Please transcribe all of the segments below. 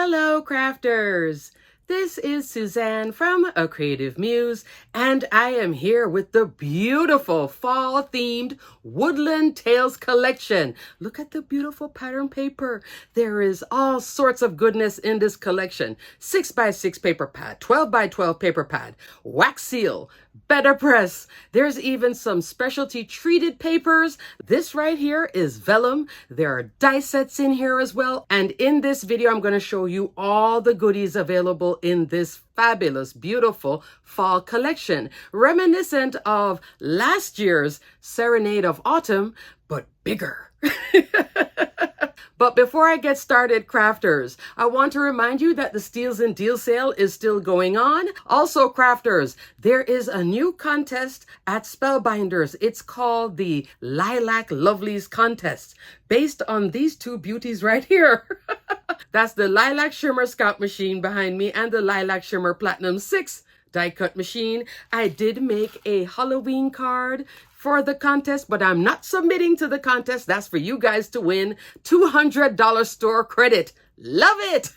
Hello, crafters! This is Suzanne from A Creative Muse, and I am here with the beautiful fall-themed Woodland Tales Collection. Look at the beautiful pattern paper. There is all sorts of goodness in this collection. 6x6 paper pad, 12x12 paper pad, wax seal, better press. There's even some specialty treated papers. This right here is vellum. There are die sets in here as well. And in this video, I'm going to show you all the goodies available in this fabulous, beautiful fall collection, reminiscent of last year's Serenade of Autumn, but bigger. But before I get started, crafters, I want to remind you that the Steals and Deal sale is still going on. Also, crafters, there is a new contest at Spellbinders. It's called the Lilac Lovelies Contest, based on these two beauties right here. That's the Lilac Shimmer Scout machine behind me and the Lilac Shimmer Platinum 6 die cut machine. I did make a Halloween card for the contest, but I'm not submitting to the contest. That's for you guys to win $200 store credit. Love it!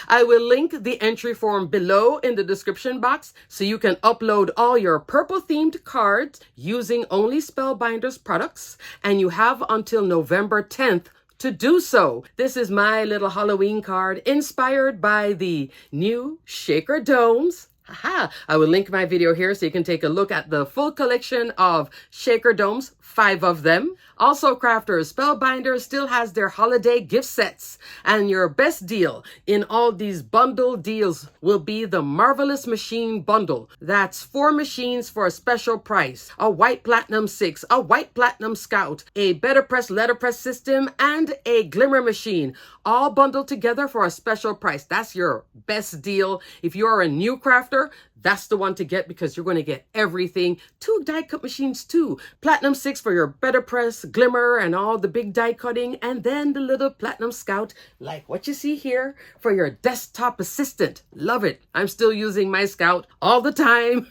I will link the entry form below in the description box so you can upload all your purple themed cards using only Spellbinders products, and you have until November 10th to do so. This is my little Halloween card inspired by the new shaker domes. Haha, I will link my video here so you can take a look at the full collection of shaker domes, 5 of them. Also, crafters, Spellbinders still has their holiday gift sets, and your best deal in all these bundle deals will be the Marvelous Machine Bundle. That's 4 machines for a special price, a white Platinum 6, a white Platinum Scout, a better press letterpress system, and a glimmer machine, all bundled together for a special price. That's your best deal. If you're a new crafter, that's the one to get because you're going to get everything. 2 die cut machines too. Platinum 6 for your better press, glimmer, and all the big die cutting. And then the little Platinum Scout, like what you see here, for your desktop assistant. Love it. I'm still using my Scout all the time.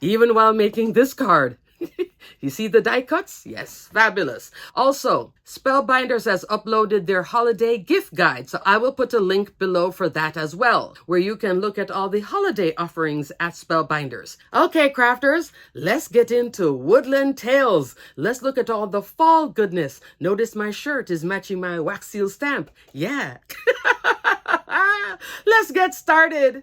Even while making this card. You see the die cuts? Yes, fabulous. Also, Spellbinders has uploaded their holiday gift guide, so I will put a link below for that as well, where you can look at all the holiday offerings at Spellbinders. Okay, crafters, let's get into Woodland Tales. Let's look at all the fall goodness. Notice my shirt is matching my wax seal stamp. Yeah. Let's get started.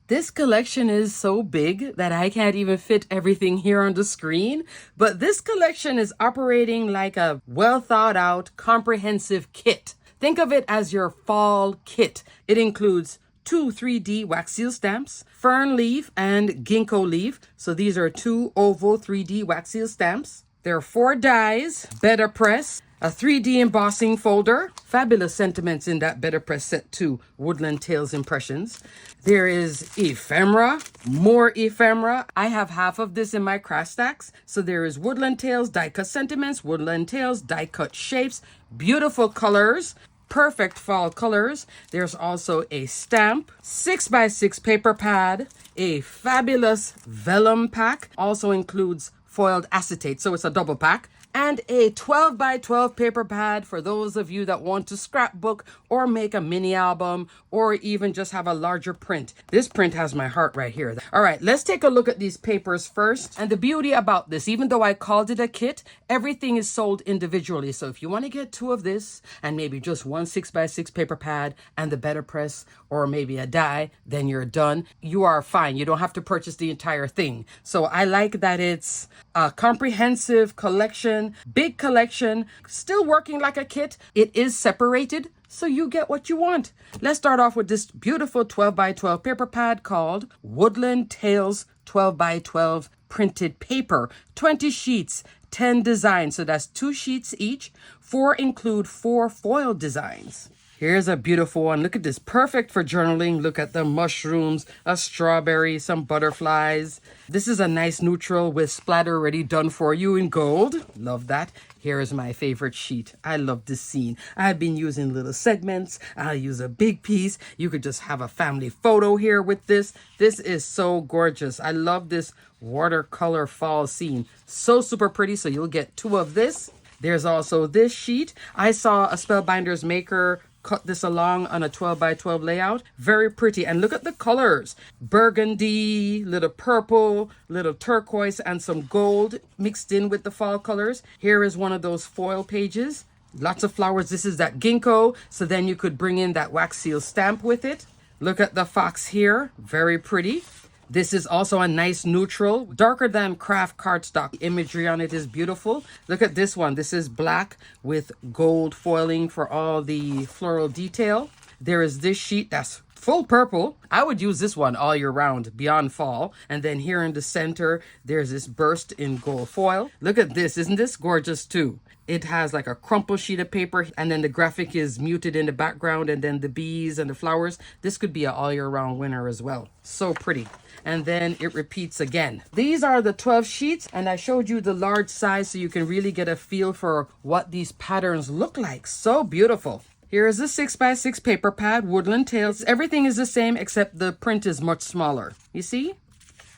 This collection is so big that I can't even fit everything here on the screen, but this collection is operating like a well thought out, comprehensive kit. Think of it as your fall kit. It includes 2 3D wax seal stamps, fern leaf and ginkgo leaf. So these are 2 oval 3D wax seal stamps. There are 4 dies, better press, a 3D embossing folder, fabulous sentiments in that better press set too, Woodland Tales impressions. There is ephemera, more ephemera. I have half of this in my craft stacks. So there is Woodland Tales die cut sentiments, Woodland Tales die cut shapes, beautiful colors, perfect fall colors. There's also a stamp, 6x6 paper pad, a fabulous vellum pack, also includes foiled acetate, so it's a double pack, and a 12x12 paper pad for those of you that want to scrapbook or make a mini album or even just have a larger print. This print has my heart right here. All right, let's take a look at these papers first. And the beauty about this, even though I called it a kit, everything is sold individually. So if you want to get 2 of this and maybe just 1 6x6 paper pad and the better press or maybe a die, then you're done. You are fine. You don't have to purchase the entire thing. So I like that it's a comprehensive collection, big collection, still working like a kit. It is separated, so you get what you want. Let's start off with this beautiful 12x12 paper pad called Woodland Tales 12x12 printed paper. 20 sheets, 10 designs. So that's 2 sheets each. 4 include 4 foil designs. Here's a beautiful one. Look at this. Perfect for journaling. Look at the mushrooms, a strawberry, some butterflies. This is a nice neutral with splatter already done for you in gold. Love that. Here is my favorite sheet. I love this scene. I've been using little segments. I'll use a big piece. You could just have a family photo here with this. This is so gorgeous. I love this watercolor fall scene. So super pretty. So you'll get 2 of this. There's also this sheet. I saw a Spellbinders maker cut this along on a 12 by 12 layout. Very pretty. And look at the colors. Burgundy, little purple, little turquoise, and some gold mixed in with the fall colors. Here is one of those foil pages. Lots of flowers. This is that ginkgo. So then you could bring in that wax seal stamp with it. Look at the fox here. Very pretty. This is also a nice neutral, darker than craft cardstock. Imagery on it is beautiful. Look at this one. This is black with gold foiling for all the floral detail. There is this sheet that's full purple. I would use this one all year round, beyond fall. And then here in the center, there's this burst in gold foil. Look at this. Isn't this gorgeous too? It has like a crumpled sheet of paper, and then the graphic is muted in the background, and then the bees and the flowers. This could be an all year round winner as well. So pretty. And then it repeats again. These are the 12 sheets, and I showed you the large size so you can really get a feel for what these patterns look like. So beautiful. Here is a 6x6 paper pad, Woodland Tales. Everything is the same except the print is much smaller. You see?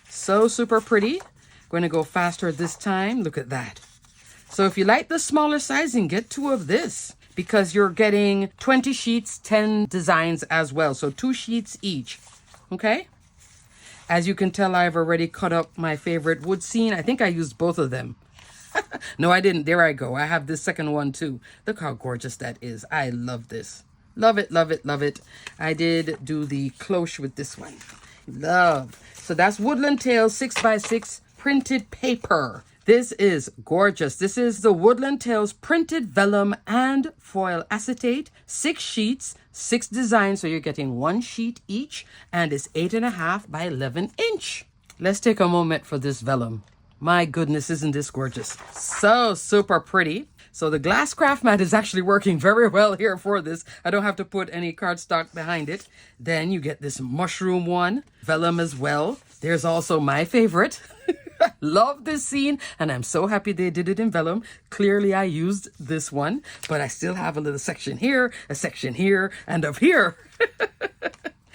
So super pretty. Going to go faster this time. Look at that. So if you like the smaller sizing, get 2 of this because you're getting 20 sheets, 10 designs as well. So 2 sheets each. Okay? As you can tell, I've already cut up my favorite wood scene. I think I used both of them. No, I didn't. There I go. I have this second one too. Look how gorgeous that is. I love this. Love it, love it, love it. I did do the cloche with this one. Love. So that's Woodland Tales 6x6 printed paper. This is gorgeous. This is the Woodland Tales printed vellum and foil acetate. 6 sheets, 6 designs. So you're getting 1 sheet each, and it's 8.5 by 11 inch. Let's take a moment for this vellum. My goodness, isn't this gorgeous? So super pretty. So the glass craft mat is actually working very well here for this. I don't have to put any cardstock behind it. Then you get this mushroom one, vellum as well. There's also my favorite. Love this scene, and I'm so happy they did it in vellum. Clearly I used this one, but I still have a little section here, a section here, and up here.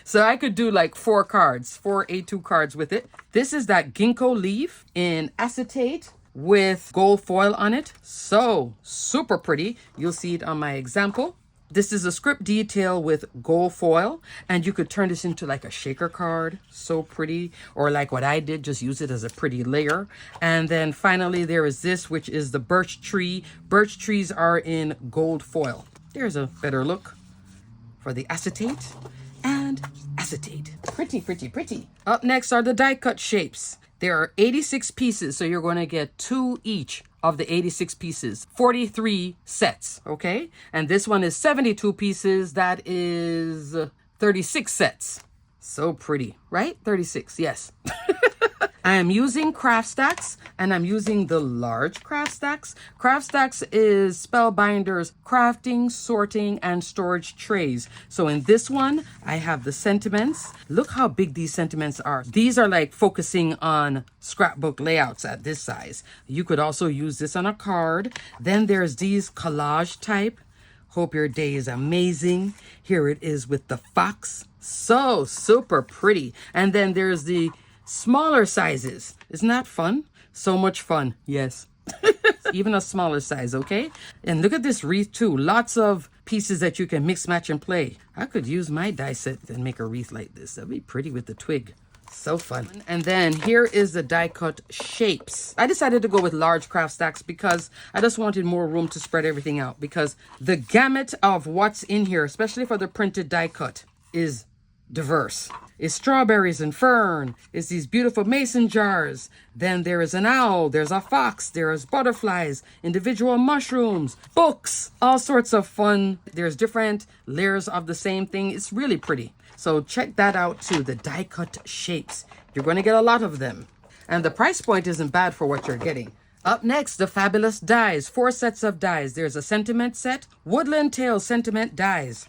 So I could do like 4 cards, 4 A2 cards with it. This is that ginkgo leaf in acetate with gold foil on it. So super pretty. You'll see it on my example. This is a script detail with gold foil, and you could turn this into like a shaker card. So pretty. Or like what I did, just use it as a pretty layer. And then finally there is this, which is the birch tree. Birch trees are in gold foil. There's a better look for the acetate and acetate. Pretty, pretty, pretty. Up next are the die cut shapes. There are 86 pieces, so you're going to get 2 each of the 86 pieces, 43 sets, okay? And this one is 72 pieces. That is 36 sets. So pretty, right? 36, yes. I am using craft stacks, and I'm using the large craft stacks. Craft stacks is Spellbinders crafting, sorting, and storage trays. So in this one, I have the sentiments. Look how big these sentiments are. These are like focusing on scrapbook layouts at this size. You could also use this on a card. Then there's these collage type. Hope your day is amazing. Here it is with the fox. So super pretty. And then there's the smaller sizes. Isn't that fun? So much fun. Yes. Even a smaller size, okay? And look at this wreath too. Lots of pieces that you can mix, match, and play. I could use my die set and make a wreath like this. That'd be pretty with the twig. So fun. And then here is the die cut shapes. I decided to go with large craft stacks because I just wanted more room to spread everything out, because the gamut of what's in here, especially for the printed die cut, is diverse. It's strawberries and fern. It's these beautiful mason jars. Then there is an owl. There's a fox. There's butterflies, individual mushrooms, books, all sorts of fun. There's different layers of the same thing. It's really pretty. So check that out too, the die cut shapes. You're going to get a lot of them. And the price point isn't bad for what you're getting. Up next, the fabulous dies. 4 sets of dies. There's a sentiment set, Woodland Tales sentiment dies.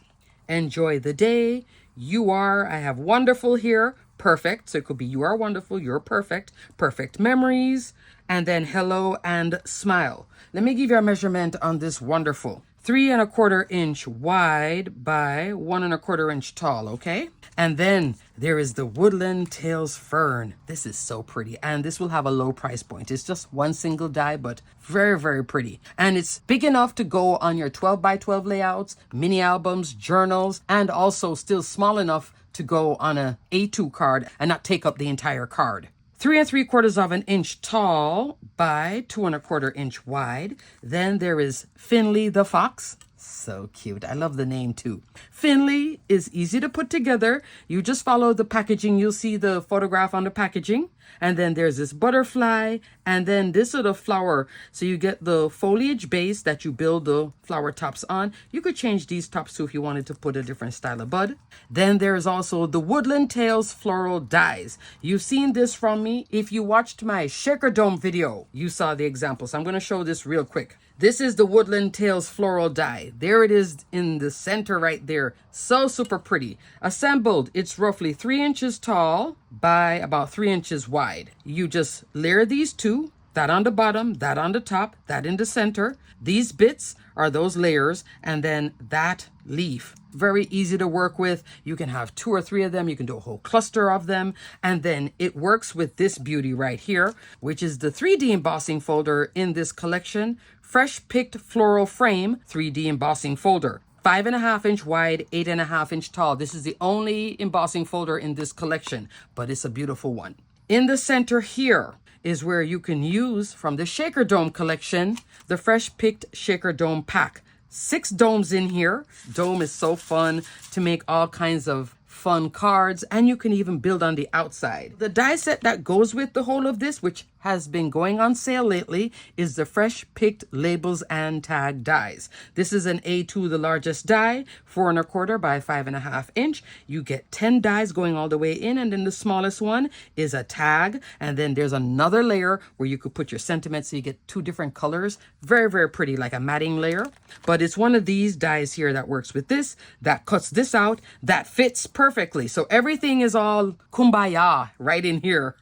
Enjoy the day. You are, I have wonderful here, perfect. So it could be you are wonderful, you're perfect, perfect memories, and then hello and smile. Let me give you a measurement on this wonderful. 3¼ inch wide by 1¼ inch tall, okay? And then there is the Woodland Tales Fern. This is so pretty, and this will have a low price point. It's just one single die, but very, very pretty. And it's big enough to go on your 12x12 layouts, mini albums, journals, and also still small enough to go on a A2 card and not take up the entire card. 3¾ inch tall by 2¼ inch wide. Then there is Finley the Fox. So cute. I love the name too. Finley is easy to put together. You just follow the packaging. You'll see the photograph on the packaging. And then there's this butterfly and then this little flower. So you get the foliage base that you build the flower tops on. You could change these tops too if you wanted to put a different style of bud. Then there's also the Woodland Tales floral dies. You've seen this from me. If you watched my Shaker Dome video, you saw the example. So I'm going to show this real quick. This is the Woodland Tales floral die. There it is in the center right there. So super pretty. Assembled, it's roughly 3 inches tall by about 3 inches wide. You just layer these two, that on the bottom, that on the top, that in the center. These bits are those layers, and then that leaf. Very easy to work with. You can have 2 or 3 of them. You can do a whole cluster of them. And then it works with this beauty right here, which is the 3D embossing folder in this collection. Fresh Picked Floral Frame 3D embossing folder. 5½ inch wide, 8½ inch tall. This is the only embossing folder in this collection, but it's a beautiful one. In the center here is where you can use from the Shaker Dome collection, the Fresh Picked Shaker Dome pack. 6 domes in here. Dome is so fun to make all kinds of fun cards, and you can even build on the outside. The die set that goes with the whole of this, which has been going on sale lately, is the Fresh Picked Labels and Tag dies. This is an A2, the largest die, 4¼ by 5½ inch. You get 10 dies going all the way in, and then the smallest one is a tag, and then there's another layer where you could put your sentiments, so you get 2 different colors. Very, very pretty, like a matting layer. But it's one of these dies here that works with this, that cuts this out, that fits perfectly. So everything is all kumbaya right in here.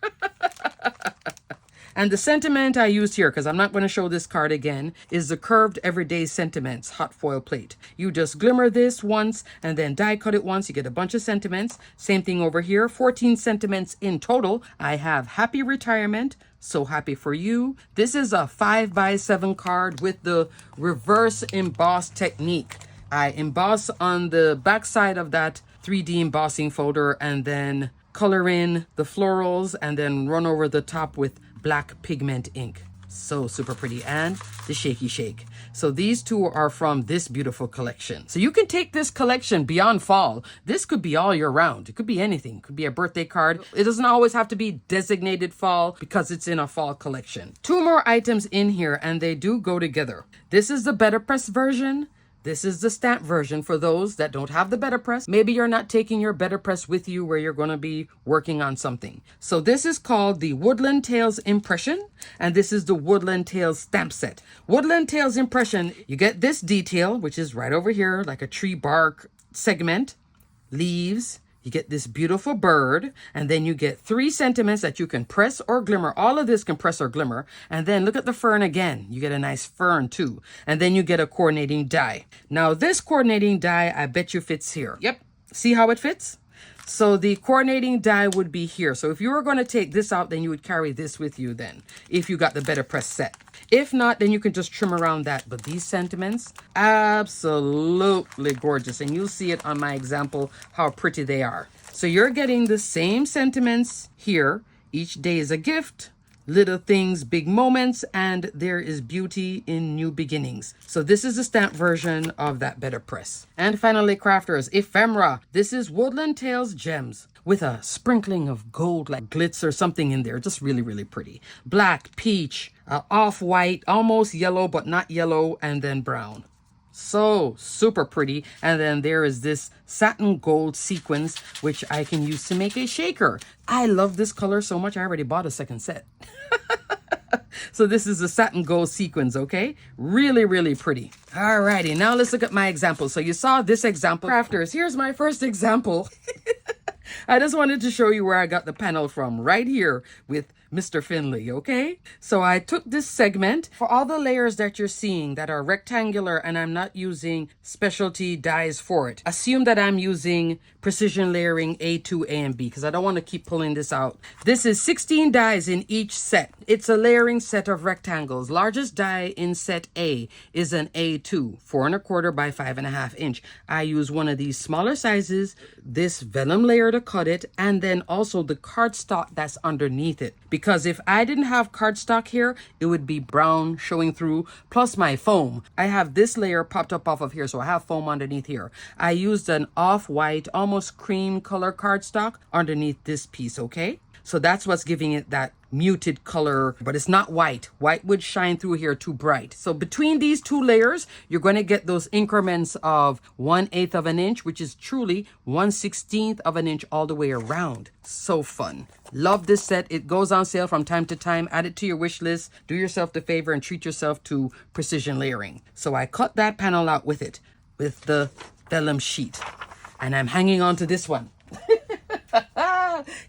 And the sentiment I used here, because I'm not going to show this card again, is the Curved Everyday Sentiments hot foil plate. You just glimmer this once and then die cut it once. You get a bunch of sentiments. Same thing over here. 14 sentiments in total. I have Happy Retirement. So happy for you. This is a 5x7 card with the reverse emboss technique. I emboss on the back side of that 3D embossing folder and then color in the florals and then run over the top with black pigment ink. So super pretty. And the shaky shake. So these two are from this beautiful collection. So you can take this collection beyond fall. This could be all year round. It could be anything. It could be a birthday card. It doesn't always have to be designated fall because it's in a fall collection. 2 more items in here and they do go together. This is the Better Press version. This is the stamp version for those that don't have the Better Press. Maybe you're not taking your Better Press with you where you're going to be working on something. So this is called the Woodland Tales Impression, and this is the Woodland Tales Stamp Set. Woodland Tales Impression, you get this detail, which is right over here, like a tree bark segment, leaves. You get this beautiful bird, and then you get 3 sentiments that you can press or glimmer. All of this can press or glimmer. And then look at the fern again. You get a nice fern too. And then you get a coordinating die. Now this coordinating die, I bet you fits here. Yep. See how it fits? So the coordinating die would be here. So if you were going to take this out, then you would carry this with you then, if you got the Better Press set. If not, then you can just trim around that. But these sentiments, absolutely gorgeous. And you'll see it on my example, how pretty they are. So you're getting the same sentiments here. Each day is a gift. Little things, big moments, and there is beauty in new beginnings. So this is the stamp version of that Better Press. And finally, crafters, ephemera. This is Woodland Tales Gems with a sprinkling of gold, like glitz or something in there. Just really, really pretty. Black, peach, off-white, almost yellow, but not yellow, and then brown. So super pretty. And then there is this satin gold sequins, which I can use to make a shaker. I love this color so much. I already bought a second set. So this is the satin gold sequins, okay? Really, really pretty. Alrighty, now let's look at my example. So you saw this example. Crafters, here's my first example. I just wanted to show you where I got the panel from, right here with Mr. Finley, okay? So I took this segment for all the layers that you're seeing that are rectangular and I'm not using specialty dies for it. Assume that I'm using precision layering A2, A, and B because I don't want to keep pulling this out. This is 16 dies in each set. It's a layering set of rectangles. Largest die in set A is an A2, 4¼ by 5½ inch. I use one of these smaller sizes, this vellum layer to cut it, and then also the cardstock that's underneath it. Because if I didn't have cardstock here, it would be brown showing through, plus my foam. I have this layer popped up off of here, so I have foam underneath here. I used an off-white, almost cream color cardstock underneath this piece, okay? So that's what's giving it that muted color, but it's not white. White would shine through here too bright. So between these two layers, you're going to get those increments of 1/8 of an inch, which is truly 1/16 of an inch all the way around. So fun. Love this set. It goes on sale from time to time. Add it to your wish list. Do yourself the favor and treat yourself to precision layering. So I cut that panel out with it, with the vellum sheet. And I'm hanging on to this one.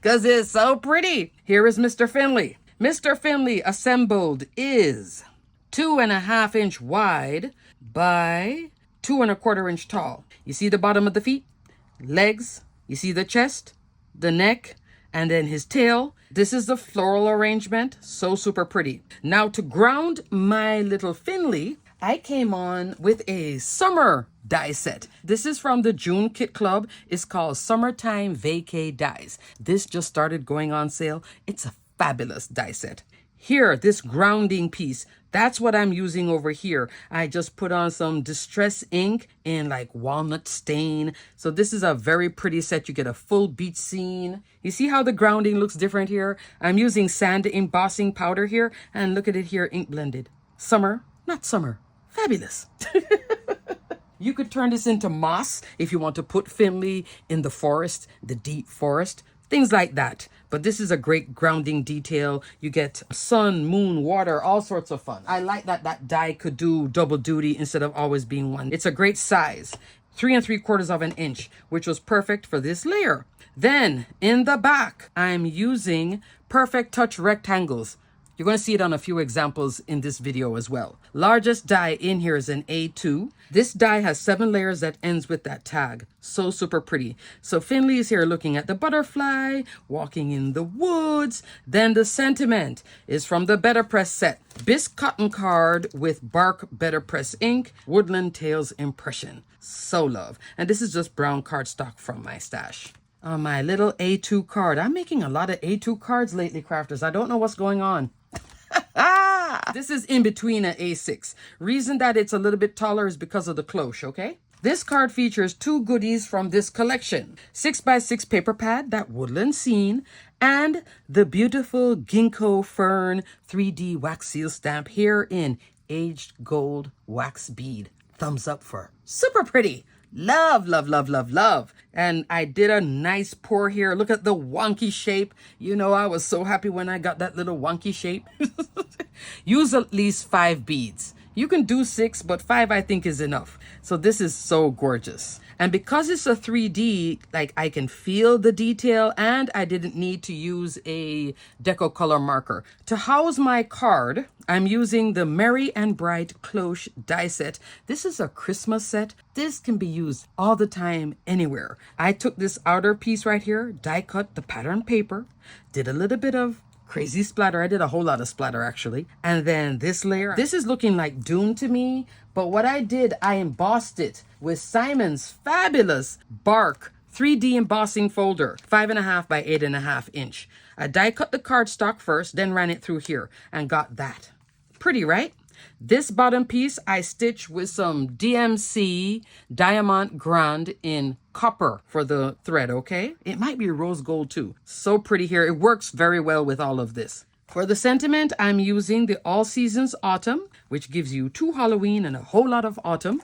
Because it's so pretty. Here is Mr. Finley. Mr. Finley assembled is 2½ inch wide by 2¼ inch tall. You see the bottom of the feet, legs, you see the chest, the neck, and then his tail. This is the floral arrangement. So super pretty. Now to ground my little Finley, I came on with a summer die set. This is from the June Kit Club. It's called Summertime Vacay Dies. This just started going on sale. It's a fabulous die set. Here, this grounding piece, that's what I'm using over here. I just put on some distress ink in like walnut stain. So this is a very pretty set. You get a full beach scene. You see how the grounding looks different here? I'm using sand embossing powder here. And look at it here, ink blended. Summer, not summer. Fabulous. You could turn this into moss if you want to put Finley in the forest, the deep forest, things like that. But this is a great grounding detail. You get sun, moon, water, all sorts of fun. I like that that die could do double duty instead of always being one. It's a great size, 3¾ of an inch, which was perfect for this layer. Then in the back, I'm using Perfect Touch rectangles. You're going to see it on a few examples in this video as well. Largest die in here is an A2. This die has 7 layers that ends with that tag. So super pretty. So Finley is here looking at the butterfly, walking in the woods. Then the sentiment is from the Better Press set. Bisque cotton card with bark Better Press ink, Woodland Tales impression. So love. And this is just brown cardstock from my stash. On my little A2 card. I'm making a lot of A2 cards lately, crafters. I don't know what's going on. This is in between an A6. Reason that it's a little bit taller is because of the cloche, okay? This card features 2 goodies from this collection. 6x6 paper pad, that woodland scene, and the beautiful ginkgo fern 3D wax seal stamp here in aged gold wax bead. Thumbs up for super pretty. Love, love, love, love, love. And I did a nice pour here. Look at the wonky shape. You know, I was so happy when I got that little wonky shape. Use at least 5 beads. You can do 6, but 5 I think is enough. So this is so gorgeous. And because it's a 3D, like I can feel the detail and I didn't need to use a deco color marker. To house my card, I'm using the Merry and Bright Cloche die set. This is a Christmas set. This can be used all the time, anywhere. I took this outer piece right here, die cut the pattern paper, did a little bit of crazy splatter. I did a whole lot of splatter actually. And then this layer, this is looking like Dune to me. But what I did, I embossed it with Simon's fabulous bark 3D embossing folder, 5½ by 8½ inch. I die cut the cardstock first, then ran it through here and got that. Pretty, right? This bottom piece I stitched with some DMC Diamant Grande in copper for the thread, okay? It might be rose gold too. So pretty here. It works very well with all of this. For the sentiment, I'm using the All Seasons Autumn, which gives you 2 Halloween and a whole lot of autumn.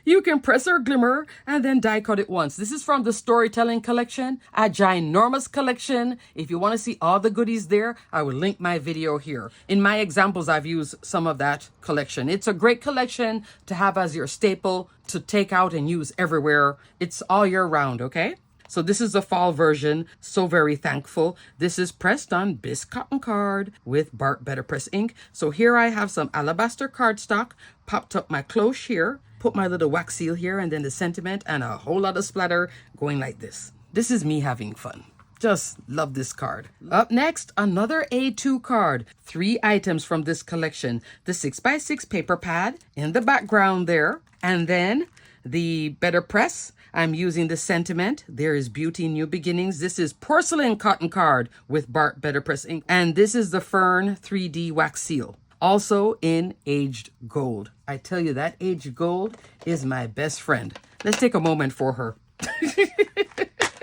You can press or glimmer and then die cut it once. This is from the Storytelling Collection, a ginormous collection. If you want to see all the goodies there, I will link my video here. In my examples, I've used some of that collection. It's a great collection to have as your staple to take out and use everywhere. It's all year round, okay? So this is the fall version. So very thankful. This is pressed on bisque cotton card with Bart Better Press ink. So here I have some alabaster cardstock, popped up my cloche here, put my little wax seal here, and then the sentiment and a whole lot of splatter going like this. This is me having fun. Just love this card. Up next, another A2 card. 3 items from this collection. The 6x6 paper pad in the background there. And then the Better Press. I'm using the sentiment. There is beauty in new beginnings. This is porcelain cotton card with Bart Better Press ink. And this is the Fern 3D wax seal. Also in aged gold. I tell you, that aged gold is my best friend. Let's take a moment for her.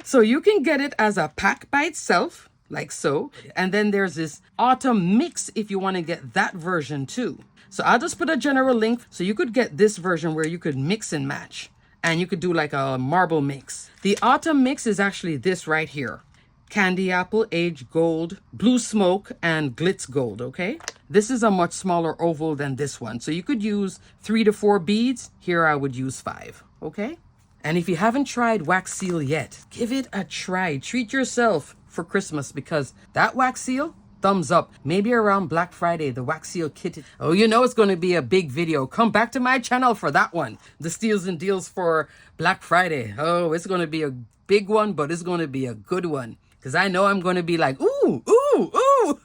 So you can get it as a pack by itself, like so. And then there's this autumn mix if you want to get that version too. So I'll just put a general link so you could get this version where you could mix and match. And you could do like a marble mix. The autumn mix is actually this right here. Candy apple, aged gold, blue smoke, and glitz gold, okay? This is a much smaller oval than this one. So you could use 3 to 4 beads. Here I would use 5, okay? And if you haven't tried wax seal yet, give it a try. Treat yourself for Christmas because that wax seal, thumbs up. Maybe around Black Friday, the wax seal kit. Oh, you know it's going to be a big video. Come back to my channel for that one. The steals and deals for Black Friday. Oh, it's going to be a big one, but it's going to be a good one. Because I know I'm going to be like, ooh, ooh, ooh.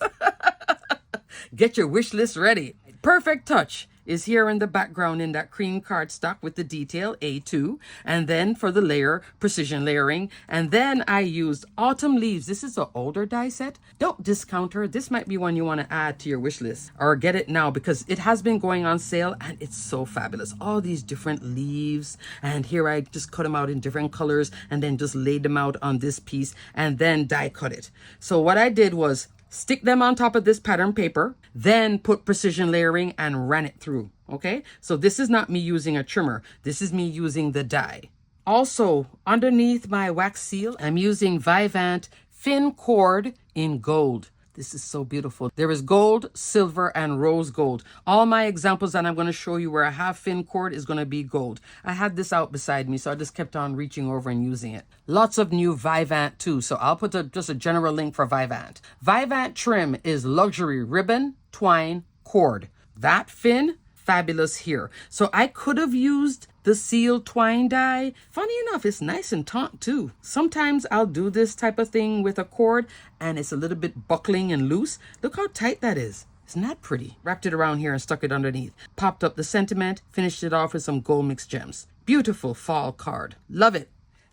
Get your wish list ready. Perfect Touch is here in the background in that cream cardstock with the detail A2. And then for the layer, precision layering. And then I used Autumn Leaves. This is an older die set. Don't discount her. This might be one you want to add to your wish list or get it now because it has been going on sale and it's so fabulous. All these different leaves. And here I just cut them out in different colors and then just laid them out on this piece and then die cut it. So what I did was stick them on top of this pattern paper, then put precision layering and ran it through, okay? So this is not me using a trimmer. This is me using the die. Also, underneath my wax seal, I'm using Vivant Fin Cord in gold. This is so beautiful. There is gold, silver, and rose gold. All my examples that I'm going to show you where I have fin cord is going to be gold. I had this out beside me, so I just kept on reaching over and using it. Lots of new Vivant too, so I'll put just a general link for Vivant. Vivant trim is luxury ribbon, twine, cord. That fin, fabulous here. So I could have used the seal twine die. Funny enough, it's nice and taut too. Sometimes I'll do this type of thing with a cord and it's a little bit buckling and loose. Look how tight that is. Isn't that pretty? Wrapped it around here and stuck it underneath. Popped up the sentiment, finished it off with some gold mixed gems. Beautiful fall card. Love it.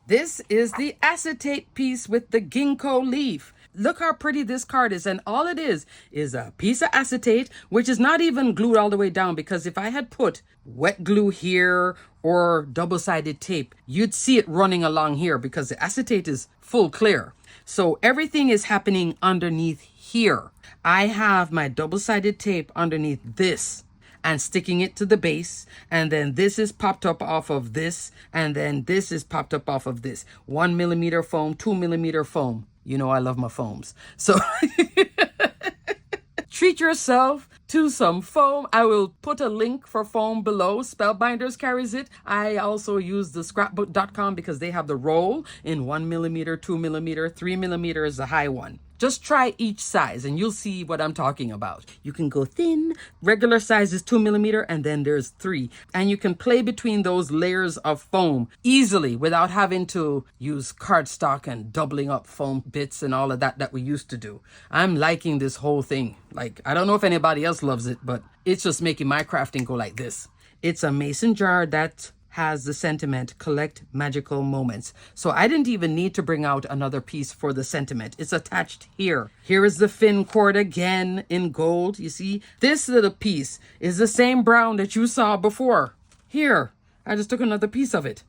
This is the acetate piece with the ginkgo leaf. Look how pretty this card is. And all it is a piece of acetate, which is not even glued all the way down, because if I had put wet glue here or double-sided tape, you'd see it running along here because the acetate is full clear. So everything is happening underneath here. I have my double-sided tape underneath this and sticking it to the base, and then this is popped up off of this, and then this is popped up off of this. 1 millimeter foam, 2 millimeter foam. You know I love my foams. So treat yourself to some foam. I will put a link for foam below. Spellbinders carries it. I also use the scrapbook.com because they have the roll in 1 millimeter, 2 millimeter, 3 millimeter is the high one. Just try each size and you'll see what I'm talking about. You can go thin, regular size is 2 millimeter, and then there's 3. And you can play between those layers of foam easily without having to use cardstock and doubling up foam bits and all of that we used to do. I'm liking this whole thing. Like, I don't know if anybody else loves it, but it's just making my crafting go like this. It's a mason jar that has the sentiment, collect magical moments. So I didn't even need to bring out another piece for the sentiment. It's attached here. Here is the fin cord again in gold. You see, this little piece is the same brown that you saw before. Here, I just took another piece of it.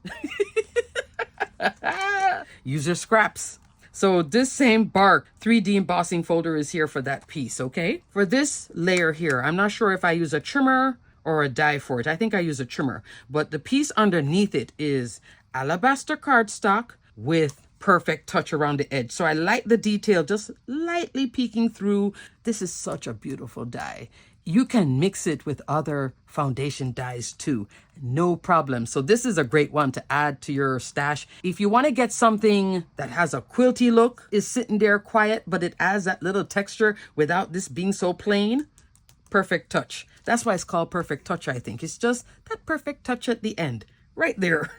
Use your scraps. So this same bark 3D embossing folder is here for that piece, okay? For this layer here, I'm not sure if I use a trimmer or a die for it. I think I use a trimmer, but the piece underneath it is alabaster cardstock with perfect touch around the edge. So I like the detail just lightly peeking through. This is such a beautiful die. you can mix it with other foundation dyes too. No problem. So this is a great one to add to your stash. If you want to get something that has a quilty look, is sitting there quiet, but it adds that little texture without this being so plain, perfect touch. That's why it's called perfect touch, I think. It's just that perfect touch at the end, right there.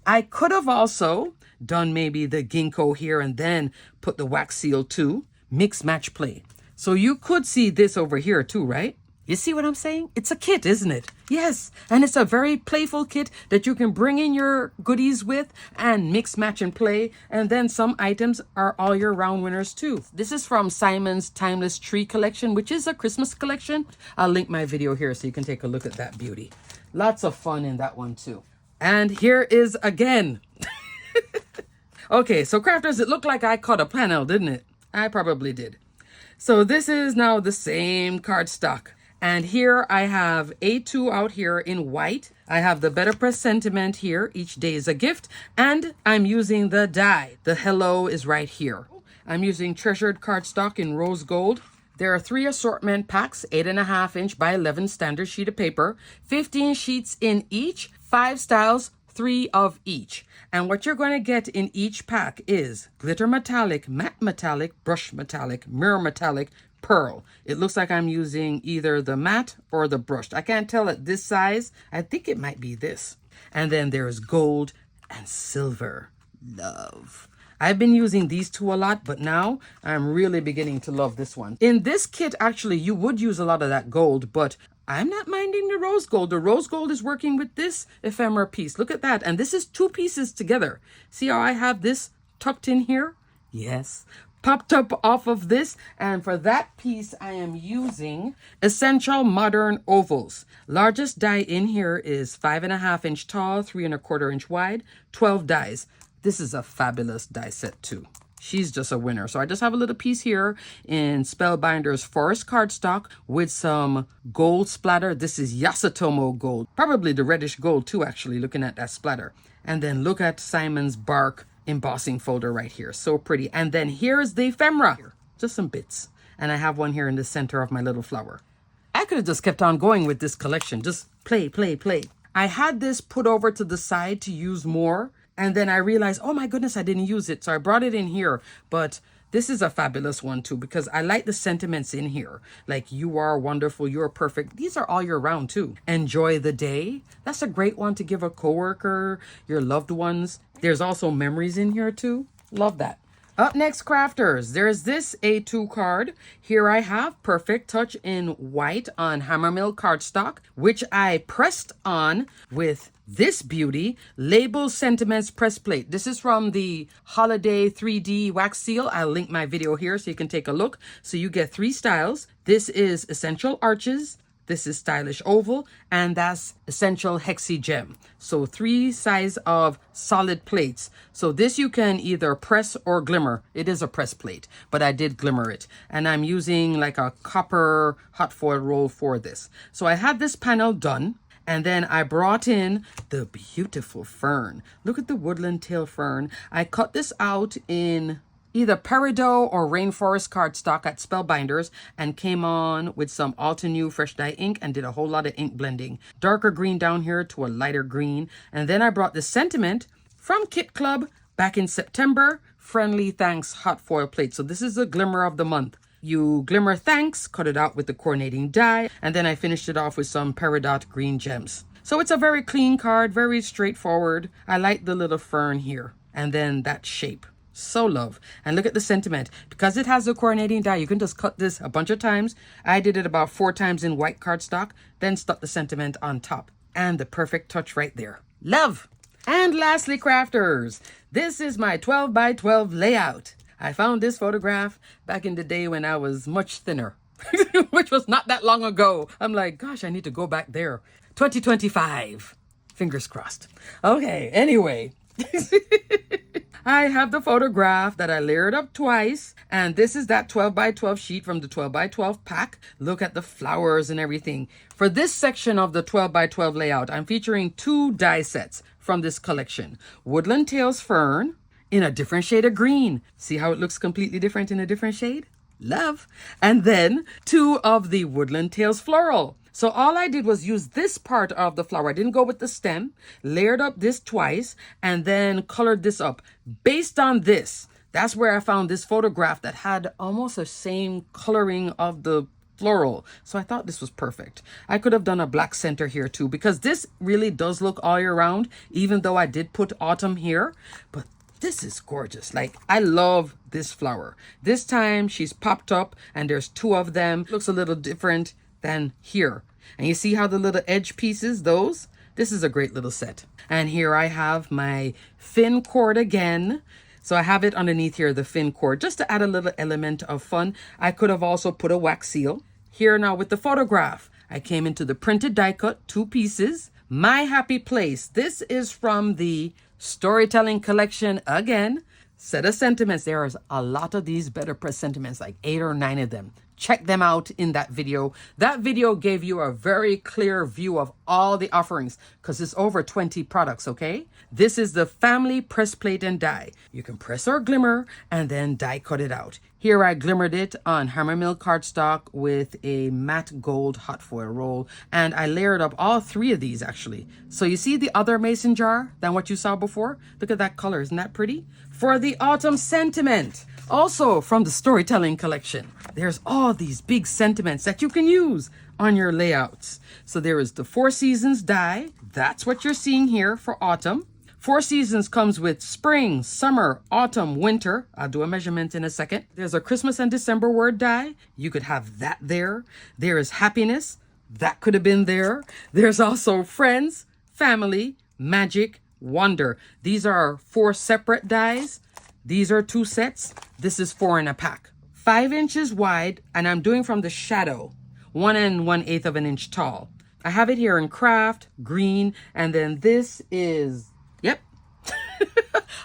I could have also done maybe the ginkgo here and then put the wax seal too. Mix, match, play. So you could see this over here too, right? You see what I'm saying? It's a kit, isn't it? Yes. And it's a very playful kit that you can bring in your goodies with and mix, match, and play. And then some items are all year round winners too. This is from Simon's Timeless Tree Collection, which is a Christmas collection. I'll link my video here so you can take a look at that beauty. Lots of fun in that one too. And here is again. Okay, so crafters, it looked like I cut a panel, didn't it? I probably did. So this is now the same cardstock. And here I have A2 out here in white. I have the Better Press Sentiment here. Each day is a gift. And I'm using the die. The hello is right here. I'm using Treasured cardstock in rose gold. There are 3 assortment packs, 8.5 inch by 11 standard sheet of paper, 15 sheets in each, 5 styles, 3 of each. And what you're going to get in each pack is glitter metallic, matte metallic, brush metallic, mirror metallic, pearl. It looks like I'm using either the matte or the brushed. I can't tell at this size. I think it might be this. And then there's gold and silver. Love. I've been using these two a lot, but now I'm really beginning to love this one. In this kit, actually, you would use a lot of that gold, but I'm not minding the rose gold. The rose gold is working with this ephemera piece. Look at that. And this is 2 pieces together. See how I have this tucked in here? Yes. Popped up off of this. And for that piece, I am using Essential Modern Ovals. Largest die in here is 5.5 inch tall, 3.25 inch wide, 12 dies. This is a fabulous die set too. She's just a winner. So I just have a little piece here in Spellbinders Forest cardstock with some gold splatter. This is Yasutomo gold. Probably the reddish gold too, actually, looking at that splatter. And then look at Simon's bark embossing folder right here. So pretty. And then here is the ephemera. Just some bits. And I have one here in the center of my little flower. I could have just kept on going with this collection. Just play, play, play. I had this put over to the side to use more. And then I realized, oh my goodness, I didn't use it. So I brought it in here. But this is a fabulous one too, because I like the sentiments in here. Like, you are wonderful, you're perfect. These are all year round too. Enjoy the day. That's a great one to give a coworker, your loved ones. There's also memories in here too. Love that. Up next, crafters, there's this A2 card. Here I have Perfect Touch in white on Hammermill cardstock, which I pressed on with this beauty, Label Sentiments press plate. This is from the Holiday 3D wax seal. I'll link my video here so you can take a look. So you get 3 styles. This is Essential Arches. This is Stylish Oval, and that's Essential Hexi Gem. So 3 size of solid plates. So this you can either press or glimmer. It is a press plate, but I did glimmer it. And I'm using like a copper hot foil roll for this. So I had this panel done. And then I brought in the beautiful fern. Look at the woodland tail fern. I cut this out in either peridot or rainforest cardstock at Spellbinders and came on with some Altenew fresh dye ink and did a whole lot of ink blending. Darker green down here to a lighter green. And then I brought the sentiment from Kit Club back in September. Friendly Thanks hot foil plate. So this is a glimmer of the month. You glimmer thanks, cut it out with the coordinating die, and then I finished it off with some peridot green gems. So it's a very clean card, very straightforward. I like the little fern here, and then that shape. So love. And look at the sentiment. Because it has the coordinating die, you can just cut this a bunch of times. I did it about 4 times in white cardstock, then stuck the sentiment on top. And the perfect touch right there. Love! And lastly, crafters, this is my 12 by 12 layout. I found this photograph back in the day when I was much thinner, which was not that long ago. I'm like, gosh, I need to go back there. 2025. Fingers crossed. Okay, anyway. I have the photograph that I layered up twice. And this is that 12 by 12 sheet from the 12 by 12 pack. Look at the flowers and everything. For this section of the 12 by 12 layout, I'm featuring 2 die sets from this collection. Woodland Tales Fern in a different shade of green. See how it looks completely different in a different shade? love. And then 2 of the Woodland Tales floral. So all I did was use this part of the flower. I didn't go with the stem, layered up this twice, and then colored this up. Based on this, that's where I found this photograph that had almost the same coloring of the floral. So I thought this was perfect. I could have done a black center here too, because this really does look all year round, even though I did put autumn here. But this is gorgeous. Like, I love this flower. This time she's popped up and there's 2 of them. Looks a little different than here. And you see how the little edge pieces, those? This is a great little set. And here I have my fin cord again. So I have it underneath here, the fin cord, just to add a little element of fun. I could have also put a wax seal. Here now with the photograph, I came into the printed die cut, 2 pieces. My Happy Place. This is from the Storytelling Collection again. Set of sentiments. There's a lot of these better press sentiments, like 8 or 9 of them. Check them out in that video. That video gave you a very clear view of all the offerings because it's over 20 products, okay? This is the family press plate and die. You can press or glimmer and then die cut it out. Here I glimmered it on hammer mill cardstock with a matte gold hot foil roll, and I layered up all 3 of these actually. So you see the other mason jar than what you saw before? Look at that color, isn't that pretty? For the autumn sentiment, also from the Storytelling Collection, there's all these big sentiments that you can use on your layouts. So there is the 4 seasons die. That's what you're seeing here for autumn. 4 seasons comes with spring, summer, autumn, winter. I'll do a measurement in a second. There's a Christmas and December word die. You could have that there. There is happiness. That could have been there. There's also friends, family, magic, wonder. These are 4 separate dies. These are 2 sets. This is 4 in a pack. 5 inches wide, and I'm doing from the shadow, 1 1/8 of an inch tall. I have it here in craft, green, and then this is, yep.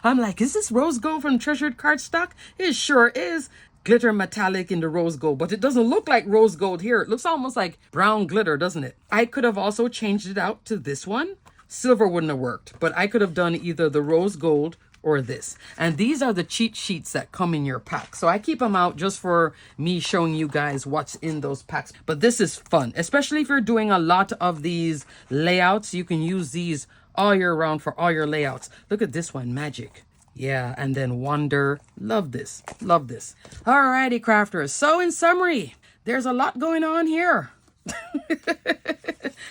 I'm like, is this rose gold from Treasured Cardstock? It sure is. Glitter metallic in the rose gold, but it doesn't look like rose gold here. It looks almost like brown glitter, doesn't it? I could have also changed it out to this one. Silver wouldn't have worked, but I could have done either the rose gold or this. And these are the cheat sheets that come in your pack. So I keep them out just for me showing you guys what's in those packs. But this is fun, especially if you're doing a lot of these layouts. You can use these all year round for all your layouts. Look at this one, magic. Yeah, and then wonder. Love this. Love this. Alrighty, crafters. So in summary, there's a lot going on here.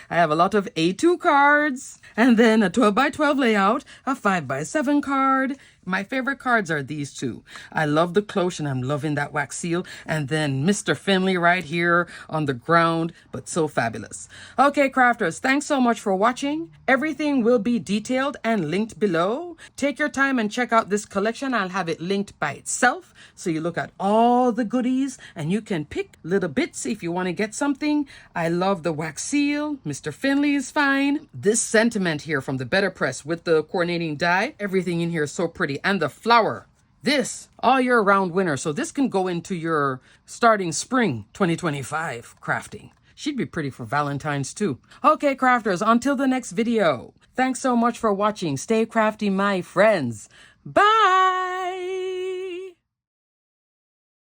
I have a lot of A2 cards, and then a 12 by 12 layout, a 5 by 7 card. My favorite cards are these 2. I love the cloche, and I'm loving that wax seal. And then Mr. Finley right here on the ground, but so fabulous. Okay, crafters, thanks so much for watching. Everything will be detailed and linked below. Take your time and check out this collection. I'll have it linked by itself. So you look at all the goodies and you can pick little bits if you want to get something. I love the wax seal. Mr. Finley is fine. This sentiment here from the Better Press with the coordinating die. Everything in here is so pretty. And the flower. This all year round winner. So this can go into your starting spring 2025 crafting. She'd be pretty for Valentine's too. Okay, crafters, until the next video. Thanks so much for watching. Stay crafty, my friends. Bye.